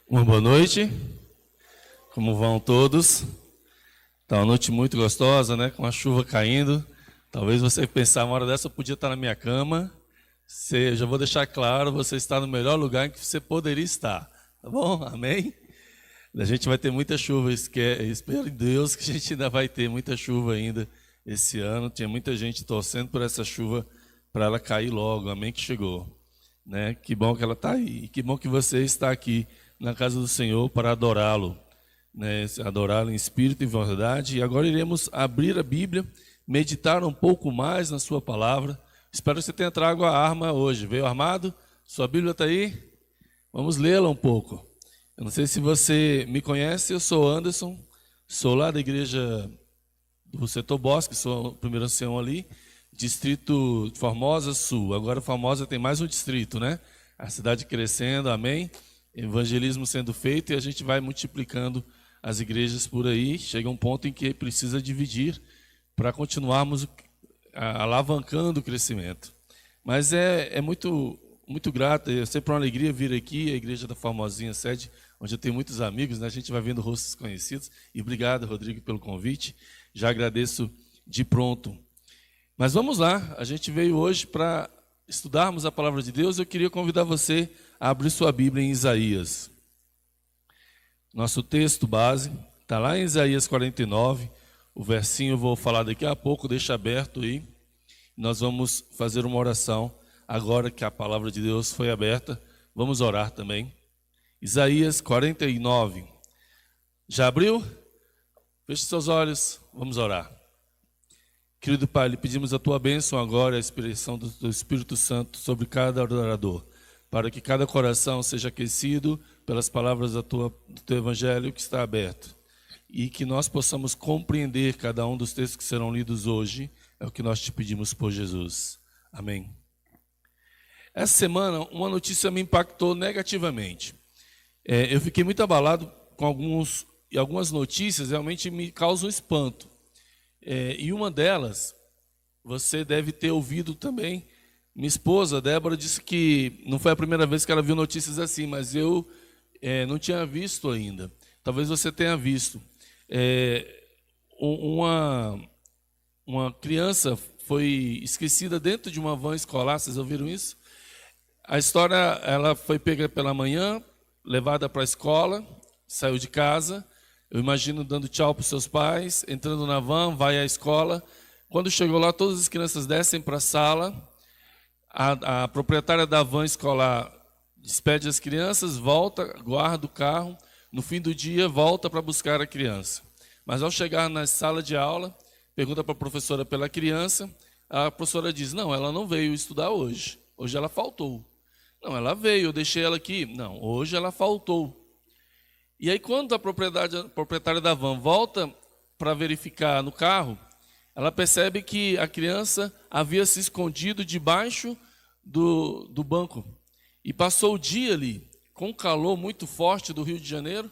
Uma boa noite, como vão todos? Tá uma noite muito gostosa, né? Com a chuva caindo. Talvez você pensar, uma hora dessa eu podia estar na minha cama. Eu já vou deixar claro, você está no melhor lugar em que você poderia estar. Tá bom? Amém? A gente vai ter muita chuva, espero em Deus que a gente ainda vai ter muita chuva ainda esse ano. Tinha muita gente torcendo por essa chuva para ela cair logo. Amém que chegou, né? Que bom que ela está aí. E que bom que você está aqui na casa do Senhor para adorá-lo, né? Adorá-lo em espírito e verdade. E agora iremos abrir a Bíblia, meditar um pouco mais na sua palavra. Espero que você tenha trago a arma hoje. Veio armado? Sua Bíblia está aí? Vamos lê-la um pouco. Eu não sei se você me conhece, eu sou Anderson, sou lá da igreja do Setor Bosque, sou o primeiro ancião ali, distrito de Formosa Sul. Agora Formosa tem mais um distrito, né? A cidade crescendo, amém? Evangelismo sendo feito e a gente vai multiplicando as igrejas por aí. Chega um ponto em que precisa dividir para continuarmos alavancando o crescimento. Mas é muito grato, é sempre uma alegria vir aqui, a igreja da Formosinha sede, onde eu tenho muitos amigos, né? A gente vai vendo rostos conhecidos. E obrigado, Rodrigo, pelo convite. Já agradeço de pronto. Mas vamos lá, a gente veio hoje para estudarmos a palavra de Deus. Eu queria convidar você a abrir sua Bíblia em Isaías. Nosso texto base está lá em Isaías 49. O versinho eu vou falar daqui a pouco, deixa aberto aí. Nós vamos fazer uma oração agora que a palavra de Deus foi aberta. Vamos orar também. Isaías 49. Já abriu? Feche seus olhos, vamos orar. Querido Pai, lhe pedimos a tua bênção agora, a inspiração do Espírito Santo sobre cada adorador, para que cada coração seja aquecido pelas palavras do teu evangelho que está aberto, e que nós possamos compreender cada um dos textos que serão lidos hoje. É o que nós te pedimos por Jesus. Amém. Essa semana, uma notícia me impactou negativamente. Eu fiquei muito abalado com algumas notícias, realmente me causam espanto. E uma delas, você deve ter ouvido também. Minha esposa, Débora, disse que não foi a primeira vez que ela viu notícias assim, mas eu não tinha visto ainda. Talvez você tenha visto. Uma criança foi esquecida dentro de uma van escolar, vocês ouviram isso? A história, ela foi pega pela manhã, levada para a escola, saiu de casa, eu imagino dando tchau para os seus pais, entrando na van, vai à escola. Quando chegou lá, todas as crianças descem para a sala, a proprietária da van escolar despede as crianças, volta, guarda o carro, no fim do dia volta para buscar a criança. Mas ao chegar na sala de aula, pergunta para a professora pela criança, a professora diz, não, ela não veio estudar hoje ela faltou. Não, ela veio, eu deixei ela aqui. Não, hoje ela faltou. E aí, quando a proprietária da van volta para verificar no carro, ela percebe que a criança havia se escondido debaixo do banco. E passou o dia ali, com um calor muito forte do Rio de Janeiro,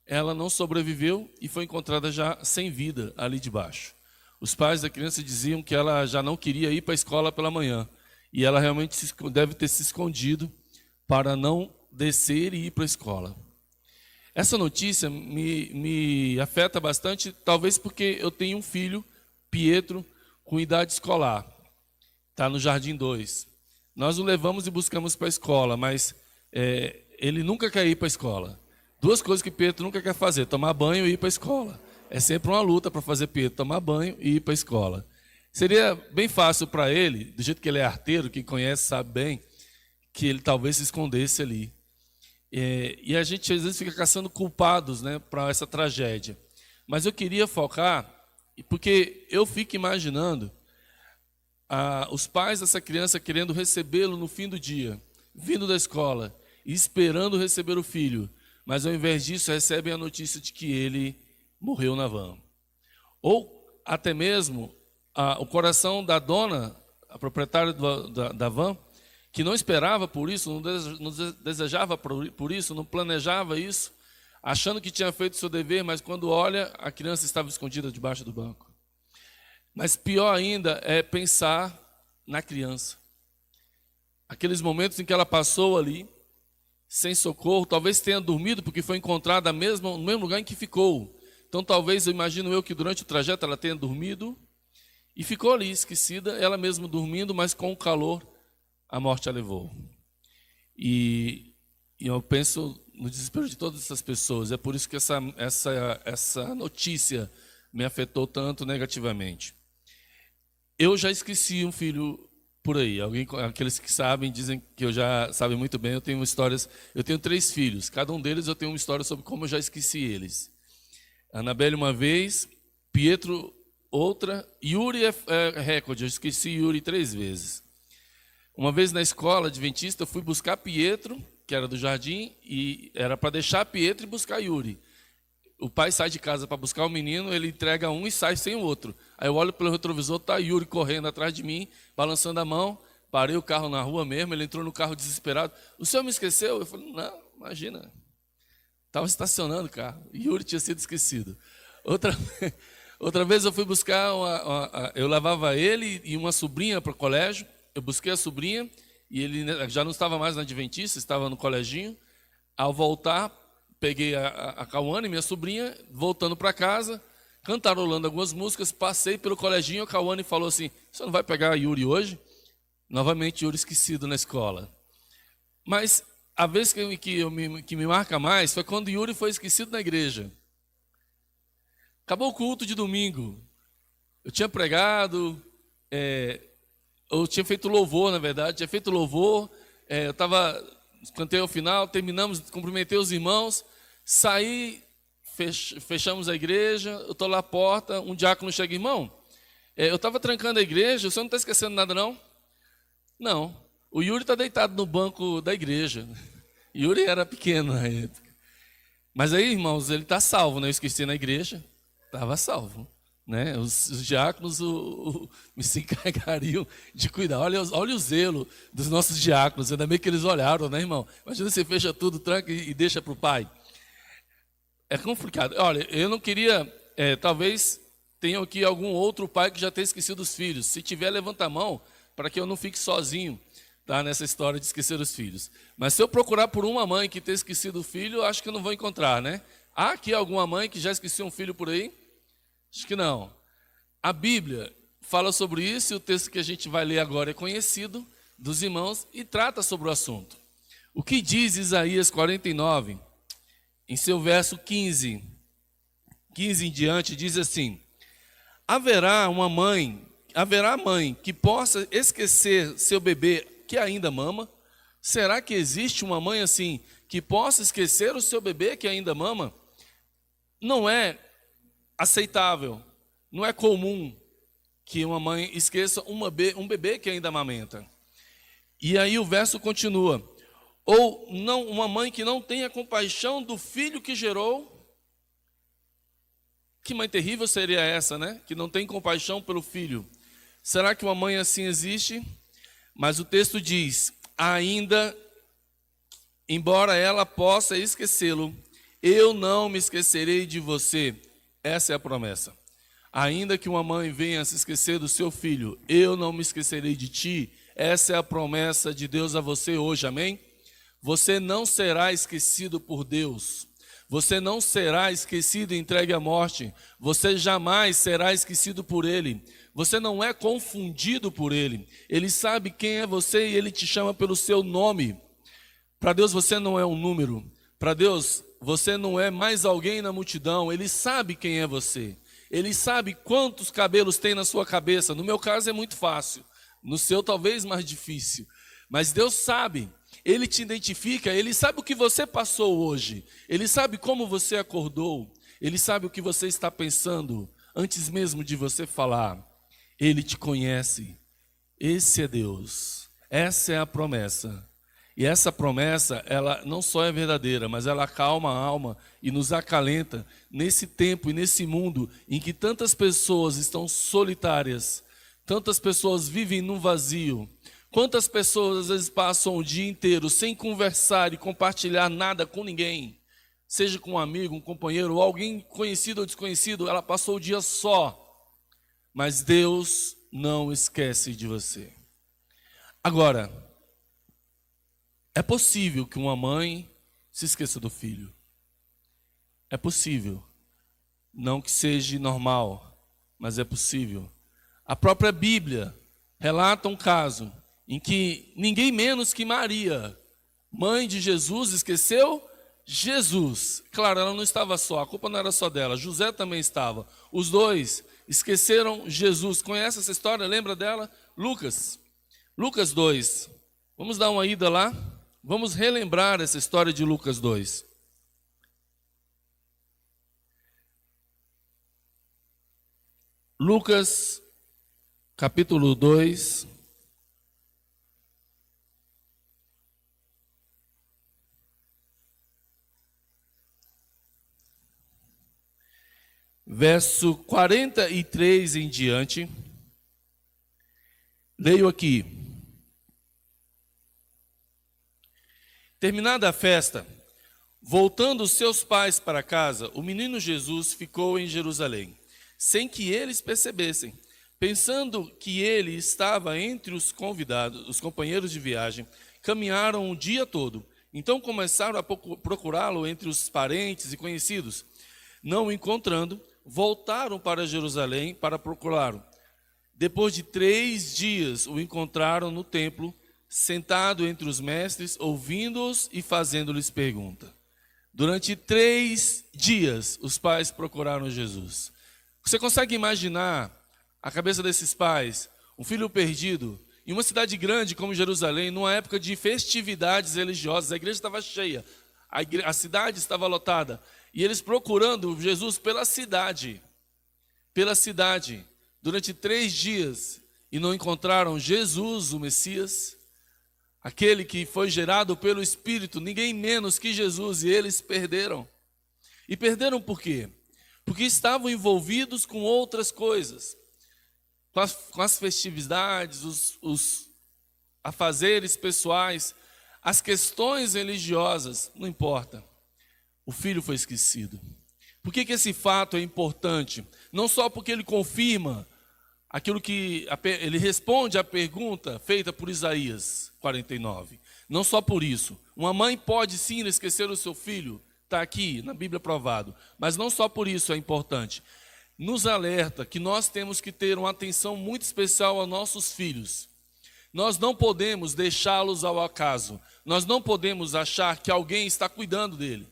ela não sobreviveu e foi encontrada já sem vida ali debaixo. Os pais da criança diziam que ela já não queria ir para a escola pela manhã. E ela realmente deve ter se escondido para não descer e ir para a escola. Essa notícia me afeta bastante, talvez porque eu tenho um filho, Pietro, com idade escolar. Está no Jardim 2. Nós o levamos e buscamos para a escola, mas ele nunca quer ir para a escola. Duas coisas que Pietro nunca quer fazer, tomar banho e ir para a escola. É sempre uma luta para fazer Pietro tomar banho e ir para a escola. Seria bem fácil para ele, do jeito que ele é arteiro, quem conhece sabe bem, que ele talvez se escondesse ali. E a gente às vezes fica caçando culpados, né, para essa tragédia. Mas eu queria focar, porque eu fico imaginando os pais dessa criança querendo recebê-lo no fim do dia, vindo da escola e esperando receber o filho, mas ao invés disso recebem a notícia de que ele morreu na van. Ou até mesmo o coração da dona, a proprietária da van, que não esperava por isso, não desejava por isso, não planejava isso, achando que tinha feito o seu dever, mas quando olha, a criança estava escondida debaixo do banco. Mas pior ainda é pensar na criança. Aqueles momentos em que ela passou ali, sem socorro, talvez tenha dormido porque foi encontrada no mesmo lugar em que ficou. Então talvez, eu imagino eu, que durante o trajeto ela tenha dormido e ficou ali esquecida, ela mesma dormindo, mas com o calor a morte a levou. E eu penso no desespero de todas essas pessoas. É por isso que essa notícia me afetou tanto negativamente. Eu já esqueci um filho por aí. Aqueles que sabem dizem que eu já sabem muito bem. Eu tenho 3 filhos. Cada um deles eu tenho uma história sobre como eu já esqueci eles. Anabelle uma vez, Pietro outra, Yuri é recorde. Eu esqueci Yuri 3 vezes. Uma vez na escola adventista eu fui buscar Pietro, que era do jardim, e era para deixar Pietro e buscar Yuri. O pai sai de casa para buscar o menino, ele entrega um e sai sem o outro. Aí eu olho pelo retrovisor, está Yuri correndo atrás de mim, balançando a mão. Parei o carro na rua mesmo, ele entrou no carro desesperado. O senhor me esqueceu? Eu falei, não, imagina. Estava estacionando o carro. Yuri tinha sido esquecido. Outra vez eu fui buscar, eu levava ele e uma sobrinha para o colégio. Eu busquei a sobrinha e ele já não estava mais na Adventista, estava no coleginho. Ao voltar, peguei a Cauane, minha sobrinha, voltando para casa, cantarolando algumas músicas, passei pelo coleginho, a Cauane falou assim, você não vai pegar a Yuri hoje? Novamente, Yuri esquecido na escola. Mas a vez que me marca mais foi quando Yuri foi esquecido na igreja. Acabou o culto de domingo. Eu tinha pregado, eu tinha feito louvor, na verdade, cantei ao final, terminamos, cumprimentei os irmãos, saí, fechamos a igreja, eu estou lá à porta, um diácono chega, irmão, eu estava trancando a igreja, o senhor não está esquecendo nada não? Não, o Yuri está deitado no banco da igreja. Yuri era pequeno na época. Mas aí, irmãos, ele está salvo, né? Eu esqueci na igreja, estava salvo. Né? Os diáconos me se encarregariam de cuidar. Olha o zelo dos nossos diáconos. Ainda bem que eles olharam, né, irmão? Imagina você fecha tudo, tranca e deixa para o pai. É complicado. Olha, eu não queria... talvez tenha aqui algum outro pai que já tenha esquecido os filhos. Se tiver, levanta a mão para que eu não fique sozinho, tá, nessa história de esquecer os filhos. Mas se eu procurar por uma mãe que tenha esquecido o filho, acho que eu não vou encontrar, né? Há aqui alguma mãe que já esqueceu um filho por aí? Acho que não. A Bíblia fala sobre isso e o texto que a gente vai ler agora é conhecido dos irmãos e trata sobre o assunto. O que diz Isaías 49, em seu verso 15 em diante, diz assim, haverá mãe que possa esquecer seu bebê que ainda mama? Será que existe uma mãe assim que possa esquecer o seu bebê que ainda mama? Não é aceitável, não é comum que uma mãe esqueça um bebê que ainda amamenta. E aí o verso continua, ou não, uma mãe que não tenha compaixão do filho que gerou. Que mãe terrível seria essa, né? Que não tem compaixão pelo filho. Será que uma mãe assim existe? Mas o texto diz, ainda, embora ela possa esquecê-lo, eu não me esquecerei de você. Essa é a promessa. Ainda que uma mãe venha se esquecer do seu filho, eu não me esquecerei de ti. Essa é a promessa de Deus a você hoje, amém? Você não será esquecido por Deus. Você não será esquecido e entregue à morte. Você jamais será esquecido por Ele. Você não é confundido por Ele. Ele sabe quem é você e Ele te chama pelo seu nome. Para Deus você não é um número. Para Deus você não é mais alguém na multidão. Ele sabe quem é você. Ele sabe quantos cabelos tem na sua cabeça. No meu caso é muito fácil. No seu talvez mais difícil. Mas Deus sabe. Ele te identifica. Ele sabe o que você passou hoje. Ele sabe como você acordou. Ele sabe o que você está pensando antes mesmo de você falar. Ele te conhece. Esse é Deus. Essa é a promessa. E essa promessa, ela não só é verdadeira, mas ela acalma a alma e nos acalenta nesse tempo e nesse mundo em que tantas pessoas estão solitárias, tantas pessoas vivem num vazio, quantas pessoas às vezes passam o dia inteiro sem conversar e compartilhar nada com ninguém, seja com um amigo, um companheiro ou alguém conhecido ou desconhecido, ela passou o dia só, mas Deus não esquece de você. Agora, É possível que uma mãe se esqueça do filho. É possível. Não que seja normal, mas é possível. A própria Bíblia relata um caso em que ninguém menos que Maria, mãe de Jesus, esqueceu Jesus. Claro, ela não estava só, a culpa não era só dela, José também estava. Os dois esqueceram Jesus. Conhece essa história? Lembra dela? Lucas 2. Vamos dar uma ida lá? Vamos relembrar essa história de Lucas 2. Lucas, capítulo 2. Verso 43 em diante. Leio aqui. Terminada a festa, voltando os seus pais para casa, o menino Jesus ficou em Jerusalém, sem que eles percebessem. Pensando que ele estava entre os convidados, os companheiros de viagem, caminharam o dia todo. Então começaram a procurá-lo entre os parentes e conhecidos. Não o encontrando, voltaram para Jerusalém para procurá-lo. Depois de 3 dias, o encontraram no templo, sentado entre os mestres, ouvindo-os e fazendo-lhes pergunta. Durante 3 dias, os pais procuraram Jesus. Você consegue imaginar a cabeça desses pais, um filho perdido, em uma cidade grande como Jerusalém, numa época de festividades religiosas? A igreja estava cheia, a cidade estava lotada, e eles procurando Jesus pela cidade, durante 3 dias, e não encontraram Jesus, o Messias, aquele que foi gerado pelo Espírito, ninguém menos que Jesus, e eles perderam. E perderam por quê? Porque estavam envolvidos com outras coisas, com as festividades, os afazeres pessoais, as questões religiosas, não importa. O filho foi esquecido. Por que esse fato é importante? Não só porque ele confirma aquilo que ele responde à pergunta feita por Isaías 49. Não só por isso. Uma mãe pode sim esquecer o seu filho, está aqui na Bíblia provado. Mas não só por isso é importante. Nos alerta que nós temos que ter uma atenção muito especial aos nossos filhos. Nós não podemos deixá-los ao acaso. Nós não podemos achar que alguém está cuidando dele.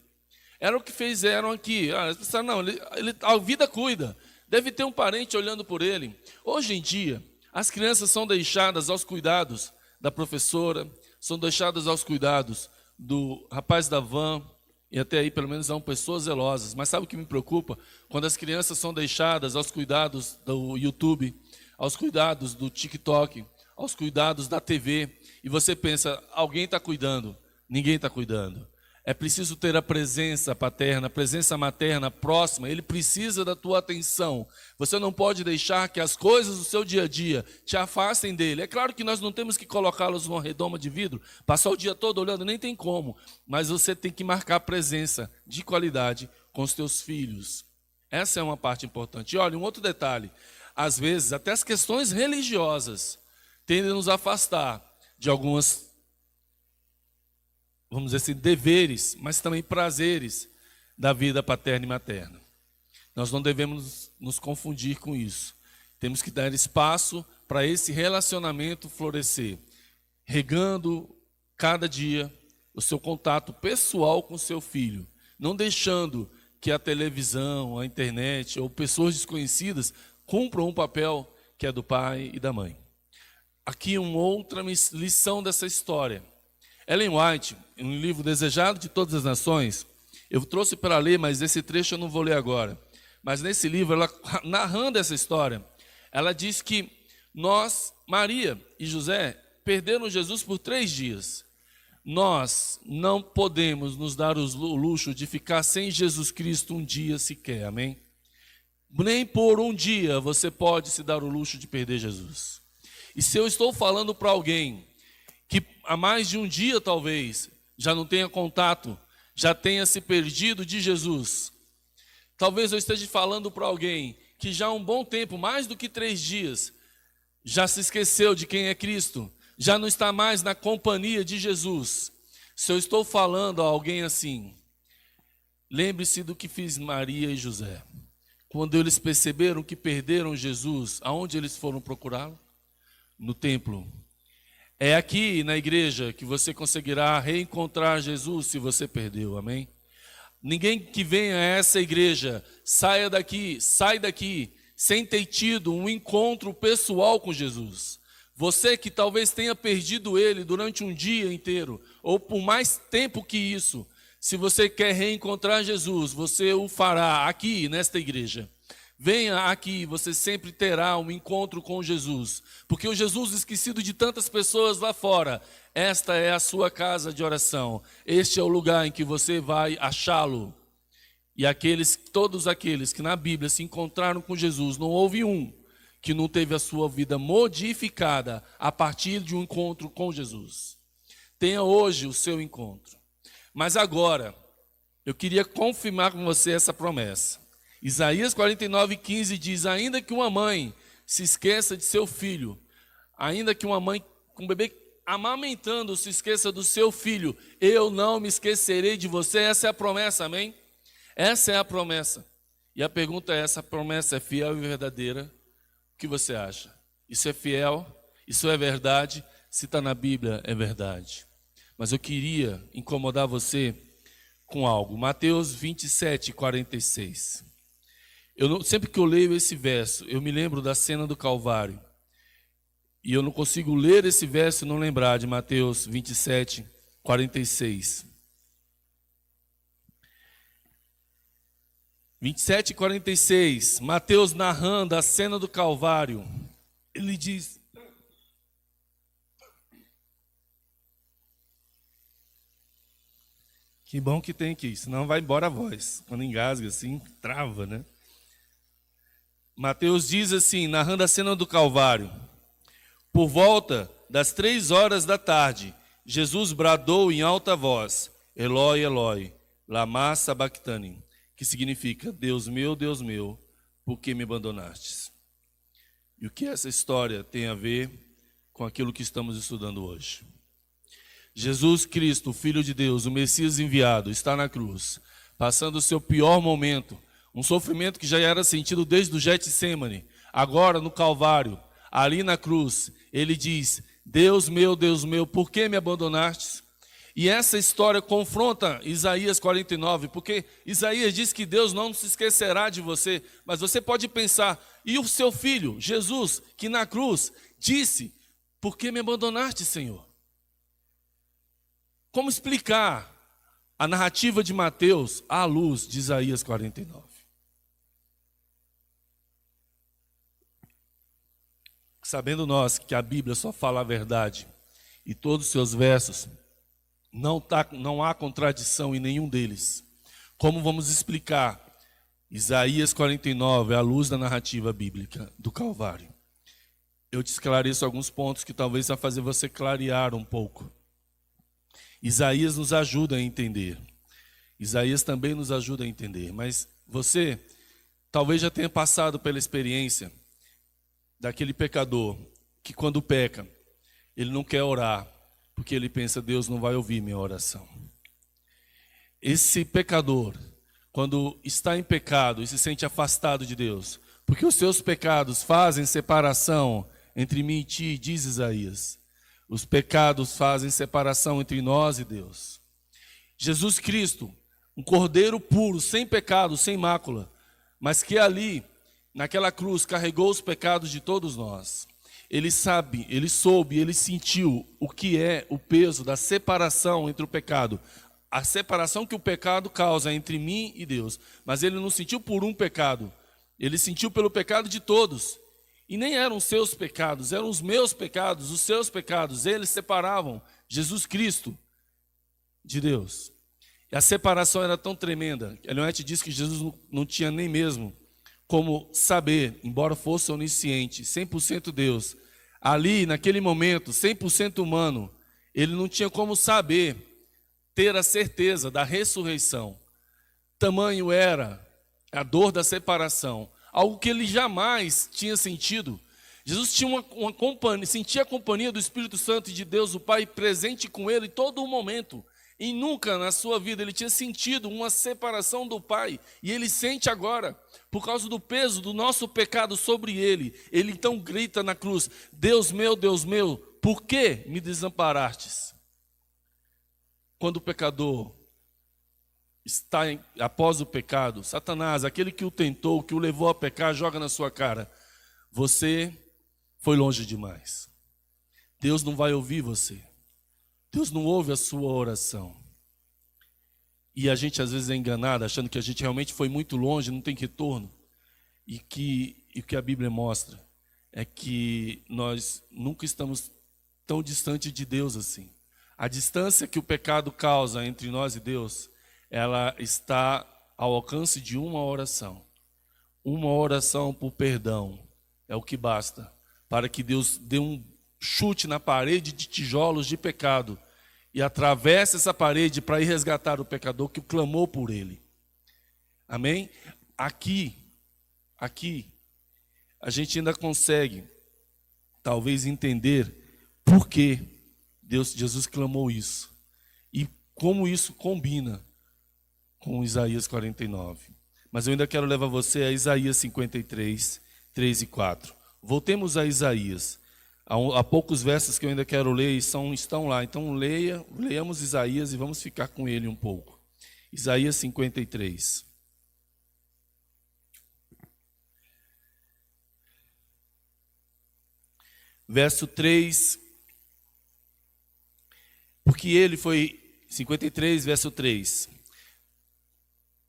Era o que fizeram aqui. Eles pensaram, não, a vida cuida. Deve ter um parente olhando por ele. Hoje em dia, as crianças são deixadas aos cuidados da professora, são deixadas aos cuidados do rapaz da van, e até aí pelo menos são pessoas zelosas. Mas sabe o que me preocupa? Quando as crianças são deixadas aos cuidados do YouTube, aos cuidados do TikTok, aos cuidados da TV, e você pensa, alguém está cuidando, ninguém está cuidando. É preciso ter a presença paterna, a presença materna próxima. Ele precisa da tua atenção. Você não pode deixar que as coisas do seu dia a dia te afastem dele. É claro que nós não temos que colocá-los numa redoma de vidro, passar o dia todo olhando, nem tem como. Mas você tem que marcar presença de qualidade com os teus filhos. Essa é uma parte importante. E olha, um outro detalhe. Às vezes, até as questões religiosas tendem a nos afastar de algumas, vamos dizer assim, deveres, mas também prazeres da vida paterna e materna. Nós não devemos nos confundir com isso. Temos que dar espaço para esse relacionamento florescer, regando cada dia o seu contato pessoal com o seu filho, não deixando que a televisão, a internet ou pessoas desconhecidas cumpram um papel que é do pai e da mãe. Aqui uma outra lição dessa história. Ellen White, em um livro Desejado de Todas as Nações, eu trouxe para ler, mas esse trecho eu não vou ler agora. Mas nesse livro, ela narrando essa história, ela diz que nós, Maria e José, perderam Jesus por 3 dias. Nós não podemos nos dar o luxo de ficar sem Jesus Cristo um dia sequer, amém? Nem por um dia você pode se dar o luxo de perder Jesus. E se eu estou falando para alguém que há mais de um dia talvez já não tenha contato, já tenha se perdido de Jesus, talvez eu esteja falando para alguém que já há um bom tempo, mais do que 3 dias, já se esqueceu de quem é Cristo, já não está mais na companhia de Jesus. Se eu estou falando a alguém assim, lembre-se do que fiz Maria e José. Quando eles perceberam que perderam Jesus, aonde eles foram procurá-lo? No templo. É aqui na igreja que você conseguirá reencontrar Jesus se você perdeu, amém? Ninguém que venha a essa igreja sai daqui sem ter tido um encontro pessoal com Jesus. Você que talvez tenha perdido ele durante um dia inteiro, ou por mais tempo que isso, se você quer reencontrar Jesus, você o fará aqui nesta igreja. Venha aqui, você sempre terá um encontro com Jesus, porque o Jesus esquecido de tantas pessoas lá fora, esta é a sua casa de oração, este é o lugar em que você vai achá-lo. E todos aqueles que na Bíblia se encontraram com Jesus, não houve um que não teve a sua vida modificada a partir de um encontro com Jesus. Tenha hoje o seu encontro. Mas agora, eu queria confirmar com você essa promessa. Isaías 49:15 diz: ainda que uma mãe se esqueça de seu filho, ainda que uma mãe com um bebê amamentando se esqueça do seu filho, eu não me esquecerei de você. Essa é a promessa, amém? Essa é a promessa. E a pergunta é: essa promessa é fiel e verdadeira? O que você acha? Isso é fiel? Isso é verdade? Se está na Bíblia, é verdade. Mas eu queria incomodar você com algo. Mateus 27:46. Sempre que eu leio esse verso, eu me lembro da cena do Calvário. E eu não consigo ler esse verso e não lembrar de Mateus 27:46. 27:46, Mateus narrando a cena do Calvário. Ele diz: que bom que tem aqui, senão vai embora a voz. Quando engasga assim, trava, né? Mateus diz assim, narrando a cena do Calvário: por volta das 3 horas da tarde, Jesus bradou em alta voz: Eloi, Eloi, lama sabachthani, que significa: Deus meu, por que me abandonastes? E o que essa história tem a ver com aquilo que estamos estudando hoje? Jesus Cristo, o Filho de Deus, o Messias enviado, está na cruz, passando o seu pior momento, um sofrimento que já era sentido desde o Getsemane, agora no Calvário, ali na cruz, ele diz: Deus meu, por que me abandonastes? E essa história confronta Isaías 49, porque Isaías diz que Deus não se esquecerá de você, mas você pode pensar: e o seu filho, Jesus, que na cruz disse: por que me abandonaste, Senhor? Como explicar a narrativa de Mateus à luz de Isaías 49? Sabendo nós que a Bíblia só fala a verdade e todos os seus versos, não há contradição em nenhum deles. Como vamos explicar Isaías 49 à luz da narrativa bíblica do Calvário? Eu te esclareço alguns pontos que talvez vai fazer você clarear um pouco. Isaías nos ajuda a entender. Isaías também nos ajuda a entender. Mas você talvez já tenha passado pela experiência daquele pecador que quando peca, ele não quer orar, porque ele pensa: Deus não vai ouvir minha oração. Esse pecador, quando está em pecado e se sente afastado de Deus, porque os seus pecados fazem separação entre mim e ti, diz Isaías. Os pecados fazem separação entre nós e Deus. Jesus Cristo, um cordeiro puro, sem pecado, sem mácula, mas que ali, naquela cruz, carregou os pecados de todos nós. Ele sabe, ele soube, ele sentiu o que é o peso da separação entre o pecado. A separação que o pecado causa entre mim e Deus. Mas ele não sentiu por um pecado, ele sentiu pelo pecado de todos. E nem eram seus pecados, eram os meus pecados, os seus pecados. Eles separavam Jesus Cristo de Deus. E a separação era tão tremenda. Ellen White diz que Jesus não tinha nem mesmo como saber, embora fosse onisciente, 100% Deus. Ali, naquele momento, 100% humano, ele não tinha como saber, ter a certeza da ressurreição. Tamanho era a dor da separação. Algo que ele jamais tinha sentido. Jesus tinha uma companhia, sentia a companhia do Espírito Santo e de Deus, o Pai, presente com ele em todo o momento. E nunca na sua vida ele tinha sentido uma separação do Pai. E ele sente agora, por causa do peso do nosso pecado sobre ele. Ele então grita na cruz: Deus meu, por que me desamparastes? Quando o pecador está após o pecado, Satanás, aquele que o tentou, que o levou a pecar, joga na sua cara: você foi longe demais. Deus não vai ouvir você. Deus não ouve a sua oração. E a gente às vezes é enganado, achando que a gente realmente foi muito longe, não tem retorno. E o que a Bíblia mostra é que nós nunca estamos tão distante de Deus assim. A distância que o pecado causa entre nós e Deus, ela está ao alcance de uma oração. Uma oração por perdão é o que basta para que Deus dê um chute na parede de tijolos de pecado e atravesse essa parede para ir resgatar o pecador que clamou por ele. Amém? Aqui, a gente ainda consegue, talvez, entender por que Jesus clamou isso e como isso combina com Isaías 49. Mas eu ainda quero levar você a Isaías 53, 3 e 4. Voltemos a Isaías. Há poucos versos que eu ainda quero ler e estão lá. Então leiamos Isaías e vamos ficar com ele um pouco. Isaías 53. Verso 3. Porque ele foi... 53, verso 3.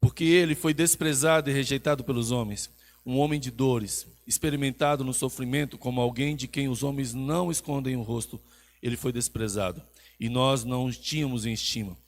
Porque ele foi desprezado e rejeitado pelos homens, um homem de dores, experimentado no sofrimento, como alguém de quem os homens não escondem o rosto. Ele foi desprezado, e nós não o tínhamos em estima.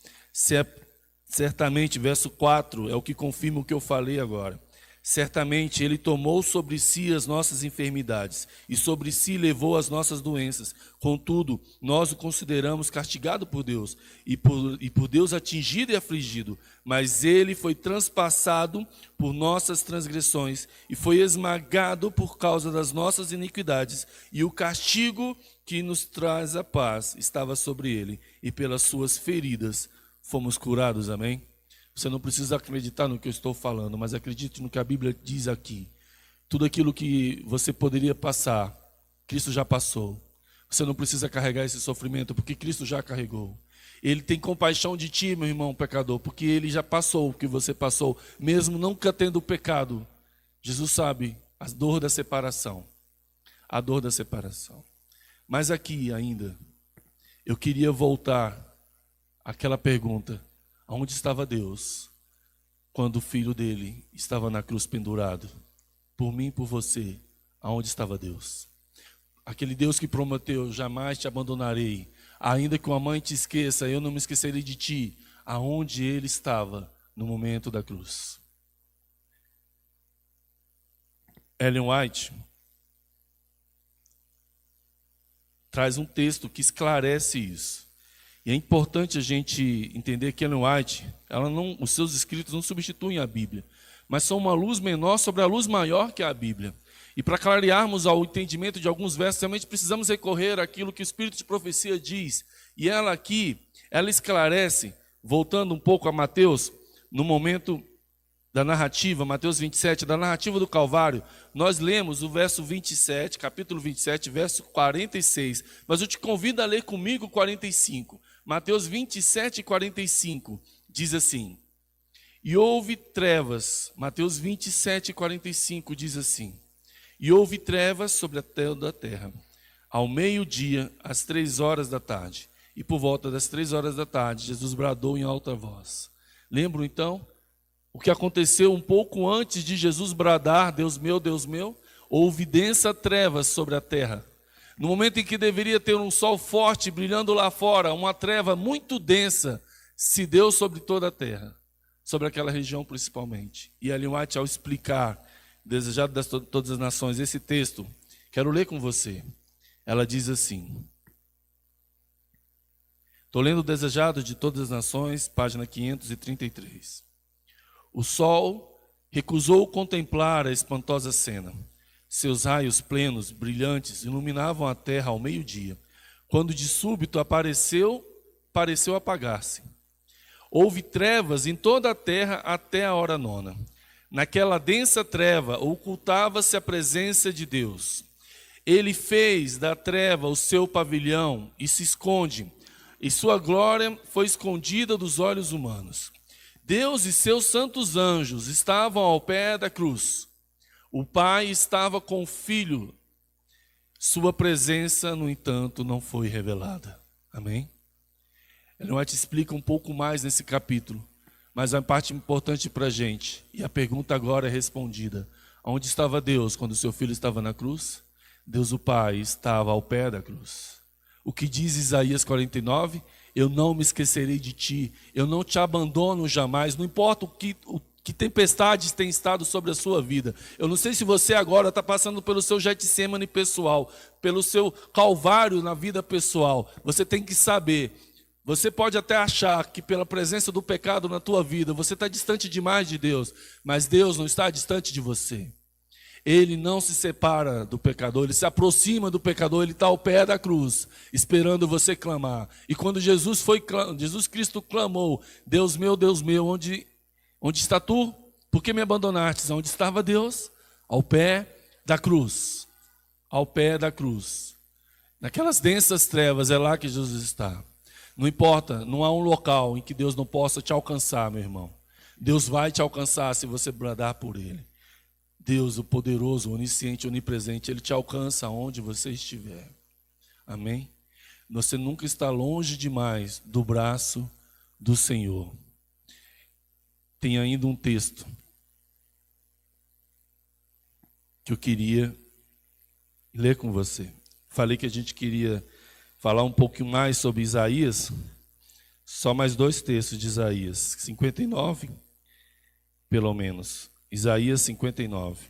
Certamente, verso 4 é o que confirma o que eu falei agora. Certamente ele tomou sobre si as nossas enfermidades e sobre si levou as nossas doenças. Contudo, nós o consideramos castigado por Deus e por Deus atingido e afligido. Mas ele foi transpassado por nossas transgressões e foi esmagado por causa das nossas iniquidades. E o castigo que nos traz a paz estava sobre ele, e pelas suas feridas fomos curados. Amém? Você não precisa acreditar no que eu estou falando, mas acredite no que a Bíblia diz aqui. Tudo aquilo que você poderia passar, Cristo já passou. Você não precisa carregar esse sofrimento, porque Cristo já carregou. Ele tem compaixão de ti, meu irmão pecador, porque ele já passou o que você passou, mesmo nunca tendo pecado. Jesus sabe a dor da separação. A dor da separação. Mas aqui ainda, eu queria voltar àquela pergunta: aonde estava Deus quando o filho dele estava na cruz pendurado? Por mim e por você, aonde estava Deus? Aquele Deus que prometeu: jamais te abandonarei, ainda que uma mãe te esqueça, eu não me esquecerei de ti. Aonde ele estava no momento da cruz? Ellen White traz um texto que esclarece isso. E é importante a gente entender que Ellen White, os seus escritos não substituem a Bíblia, mas são uma luz menor sobre a luz maior que é a Bíblia. E para clarearmos ao entendimento de alguns versos, realmente precisamos recorrer àquilo que o Espírito de Profecia diz. E ela esclarece, voltando um pouco a Mateus, no momento da narrativa, Mateus 27, da narrativa do Calvário, nós lemos o verso 27, capítulo 27, verso 46, mas eu te convido a ler comigo 45. Mateus 27, 45, diz assim: e houve trevas, Mateus 27, 45 diz assim: e houve trevas sobre toda a terra, ao meio-dia, às 3 horas da tarde, e por volta das 3 horas da tarde, Jesus bradou em alta voz. Lembram então o que aconteceu um pouco antes de Jesus bradar: Deus meu, houve densa trevas sobre a terra. No momento em que deveria ter um sol forte brilhando lá fora, uma treva muito densa se deu sobre toda a terra, sobre aquela região principalmente. E Ellen White, ao explicar, desejado de todas as nações, esse texto, quero ler com você. Ela diz assim, estou lendo o Desejado de Todas as Nações, página 533. O sol recusou contemplar a espantosa cena. Seus raios plenos, brilhantes, iluminavam a terra ao meio-dia, quando de súbito pareceu apagar-se. Houve trevas em toda a terra até a hora nona. Naquela densa treva ocultava-se a presença de Deus. Ele fez da treva o seu pavilhão e se esconde, e sua glória foi escondida dos olhos humanos. Deus e seus santos anjos estavam ao pé da cruz. O Pai estava com o Filho. Sua presença, no entanto, não foi revelada. Amém? Ellen White explica um pouco mais nesse capítulo, mas é uma parte importante para a gente. E a pergunta agora é respondida. Onde estava Deus quando o seu Filho estava na cruz? Deus o Pai estava ao pé da cruz. O que diz Isaías 49? Eu não me esquecerei de ti, eu não te abandono jamais, não importa que tempestades têm estado sobre a sua vida. Eu não sei se você agora está passando pelo seu Getsemane pessoal, pelo seu calvário na vida pessoal. Você tem que saber, você pode até achar que pela presença do pecado na tua vida, você está distante demais de Deus, mas Deus não está distante de você. Ele não se separa do pecador, ele se aproxima do pecador, ele está ao pé da cruz, esperando você clamar. E quando Jesus Cristo clamou, Deus meu, onde está tu? Por que me abandonastes? Onde estava Deus? Ao pé da cruz. Ao pé da cruz. Naquelas densas trevas, é lá que Jesus está. Não importa, não há um local em que Deus não possa te alcançar, meu irmão. Deus vai te alcançar se você bradar por Ele. Deus, o poderoso, o onisciente, onipresente, Ele te alcança onde você estiver. Amém? Você nunca está longe demais do braço do Senhor. Tem ainda um texto que eu queria ler com você. Falei que a gente queria falar um pouquinho mais sobre Isaías. Só mais 2 textos de Isaías. 59, pelo menos. Isaías 59.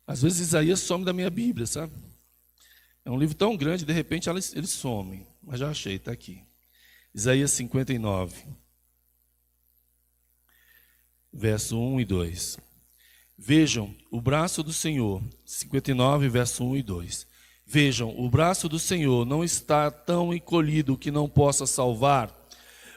Às vezes Isaías some da minha Bíblia, sabe? É um livro tão grande, de repente ele some. Mas já achei, está aqui. Isaías 59. Verso 1 e 2. Vejam o braço do Senhor. 59, verso 1 e 2. Vejam, o braço do Senhor não está tão encolhido que não possa salvar.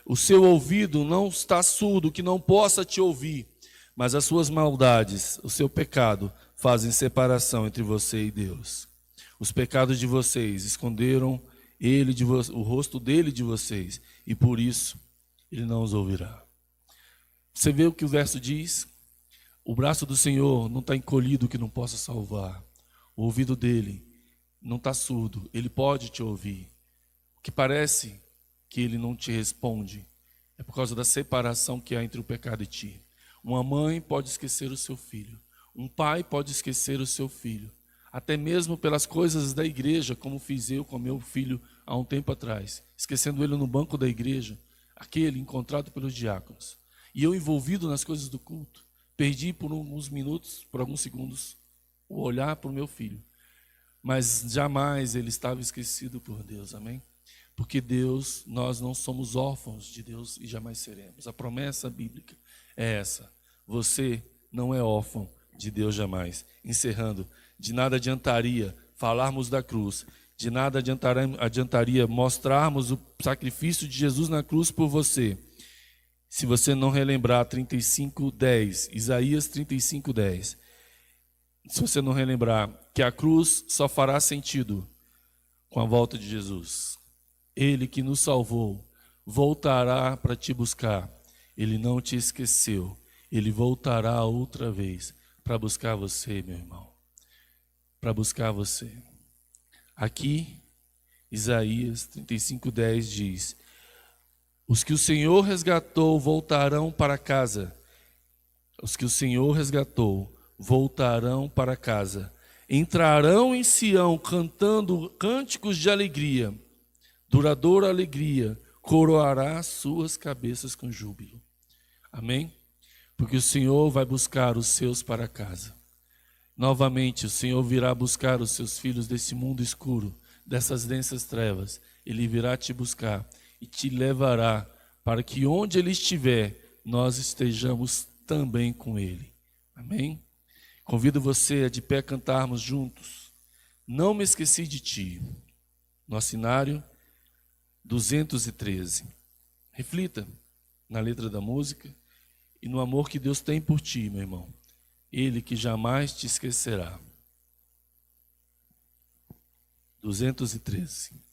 O seu ouvido não está surdo que não possa te ouvir. Mas as suas maldades, o seu pecado, fazem separação entre você e Deus. Os pecados de vocês esconderam o rosto dele de vocês, e por isso ele não os ouvirá. Você vê o que o verso diz? O braço do Senhor não está encolhido que não possa salvar. O ouvido dele não está surdo, ele pode te ouvir. O que parece que ele não te responde é por causa da separação que há entre o pecado e ti. Uma mãe pode esquecer o seu filho, um pai pode esquecer o seu filho, até mesmo pelas coisas da igreja, como fiz eu com meu filho há um tempo atrás, esquecendo ele no banco da igreja, aquele encontrado pelos diáconos. E eu envolvido nas coisas do culto, perdi por alguns minutos, por alguns segundos, o olhar para o meu filho. Mas jamais ele estava esquecido por Deus, amém? Porque Deus, nós não somos órfãos de Deus e jamais seremos. A promessa bíblica é essa. Você não é órfão de Deus jamais. Encerrando, de nada adiantaria falarmos da cruz, de nada adiantaria mostrarmos o sacrifício de Jesus na cruz por você, se você não relembrar 35:10, Isaías 35:10. Se você não relembrar que a cruz só fará sentido com a volta de Jesus. Ele que nos salvou voltará para te buscar. Ele não te esqueceu. Ele voltará outra vez para buscar você, meu irmão. Para buscar você. Aqui, Isaías 35:10 diz: os que o Senhor resgatou voltarão para casa. Os que o Senhor resgatou voltarão para casa. Entrarão em Sião cantando cânticos de alegria. Duradoura alegria coroará suas cabeças com júbilo. Amém? Porque o Senhor vai buscar os seus para casa. Novamente, o Senhor virá buscar os seus filhos desse mundo escuro, dessas densas trevas. Ele virá te buscar e te levará para que onde Ele estiver, nós estejamos também com Ele. Amém? Convido você a de pé cantarmos juntos. Não me esqueci de ti. No assinário 213. Reflita na letra da música e no amor que Deus tem por ti, meu irmão. Ele que jamais te esquecerá. 213.